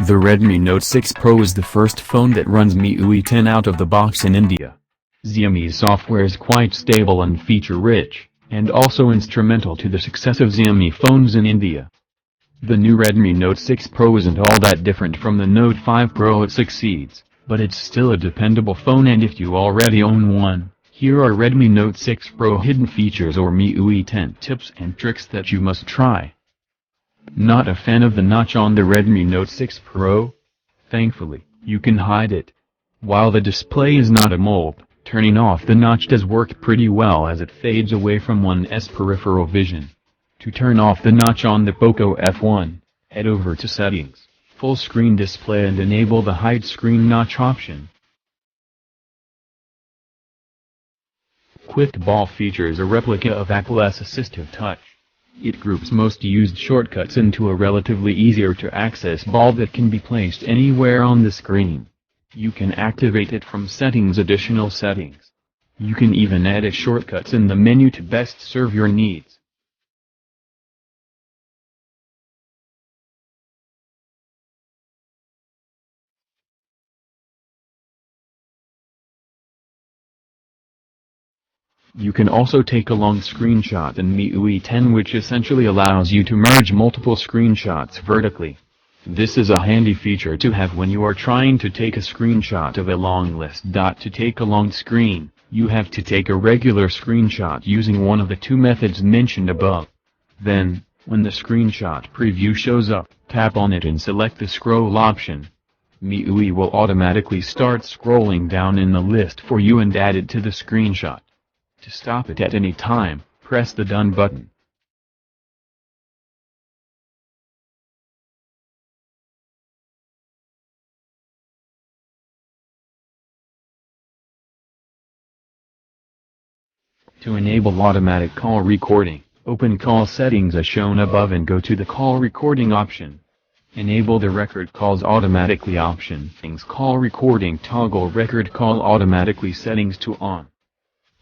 The Redmi Note 6 Pro is the first phone that runs Miui 10 out of the box in India. Xiaomi's software is quite stable and feature-rich, and also instrumental to the success of Xiaomi phones in India. The new Redmi Note 6 Pro isn't all that different from the Note 5 Pro. It succeeds, but it's still a dependable phone, and if you already own one, here are Redmi Note 6 Pro hidden features or Miui 10 tips and tricks that you must try. Not a fan of the notch on the Redmi Note 6 Pro? Thankfully, you can hide it. While the display is not AMOLED, turning off the notch does work pretty well as it fades away from one's peripheral vision. To turn off the notch on the Poco F1, head over to Settings, Full Screen Display and enable the Hide Screen Notch option. Quick Ball features a replica of Apple's Assistive Touch. It groups most used shortcuts into a relatively easier-to-access ball that can be placed anywhere on the screen. You can activate it from Additional Settings. You can even edit shortcuts in the menu to best serve your needs. You can also take a long screenshot in Miui 10, which essentially allows you to merge multiple screenshots vertically. This is a handy feature to have when you are trying to take a screenshot of a long list. To take a long screen, you have to take a regular screenshot using one of the two methods mentioned above. Then, when the screenshot preview shows up, tap on it and select the scroll option. Miui will automatically start scrolling down in the list for you and add it to the screenshot. To stop it at any time, press the Done button. To enable automatic call recording, open call settings as shown above and go to the call recording option. Enable the record calls automatically option. Call recording toggle record call automatically settings to on.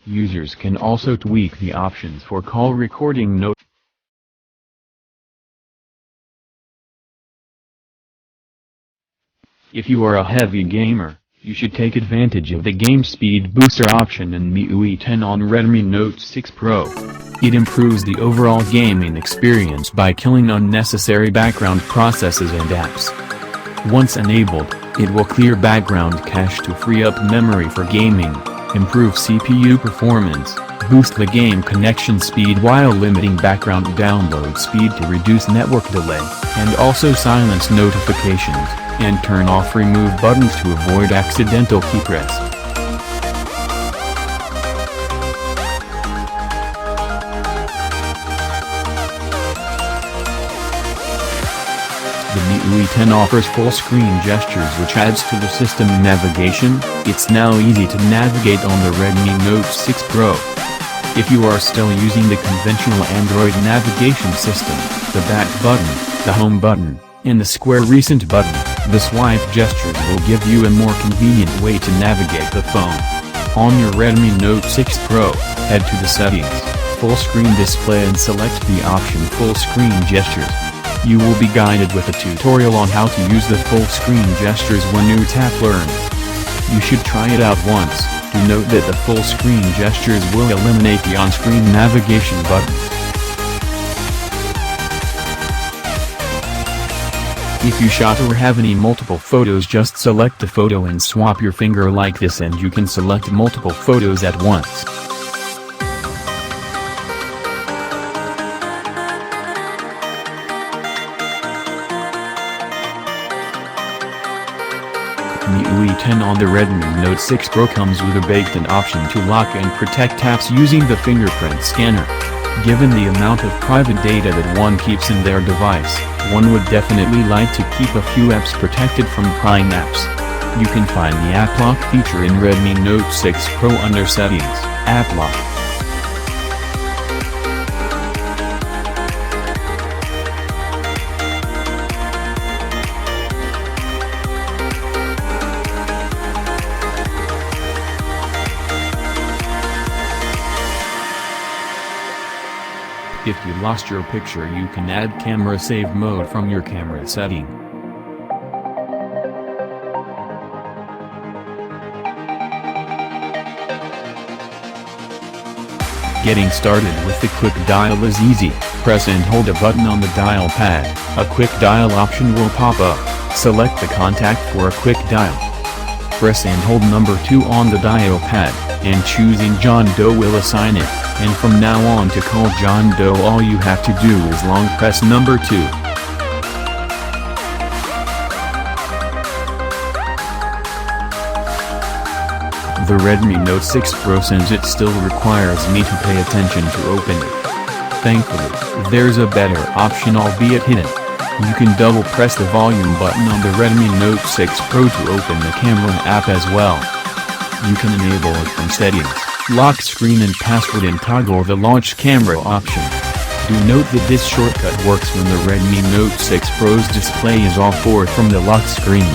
Users can also tweak the options for call recording note. If you are a heavy gamer, you should take advantage of the Game Speed Booster option in Miui 10 on Redmi Note 6 Pro. It improves the overall gaming experience by killing unnecessary background processes and apps. Once enabled, it will clear background cache to free up memory for gaming, improve CPU performance, boost the game connection speed while limiting background download speed to reduce network delay, and also silence notifications, and turn off remove buttons to avoid accidental key press. The Miui 10 offers full screen gestures, which adds to the system navigation. It's now easy to navigate on the Redmi Note 6 Pro. If you are still using the conventional Android navigation system, the back button, the home button, and the square recent button, the swipe gestures will give you a more convenient way to navigate the phone. On your Redmi Note 6 Pro, head to the Settings, Full Screen Display and select the option Full Screen Gestures. You will be guided with a tutorial on how to use the full screen gestures when you tap Learn. You should try it out once. Do note that the full screen gestures will eliminate the on-screen navigation button. If you shot or have any multiple photos, just select the photo and swap your finger like this and you can select multiple photos at once. Miui 10 on the Redmi Note 6 Pro comes with a baked-in option to lock and protect apps using the fingerprint scanner. Given the amount of private data that one keeps in their device, one would definitely like to keep a few apps protected from prying apps. You can find the App Lock feature in Redmi Note 6 Pro under Settings, App Lock. If you lost your picture, you can add camera save mode from your camera setting. Getting started with the quick dial is easy. Press and hold a button on the dial pad. A quick dial option will pop up. Select the contact for a quick dial. Press and hold number 2 on the dial pad, and choosing John Doe will assign it, and from now on to call John Doe all you have to do is long press number 2. The Redmi Note 6 Pro since it still requires me to pay attention to open it. Thankfully, there's a better option albeit hidden. You can double press the volume button on the Redmi Note 6 Pro to open the camera app as well. You can enable it from settings, lock screen and password and toggle the launch camera option. Do note that this shortcut works when the Redmi Note 6 Pro's display is off or from the lock screen.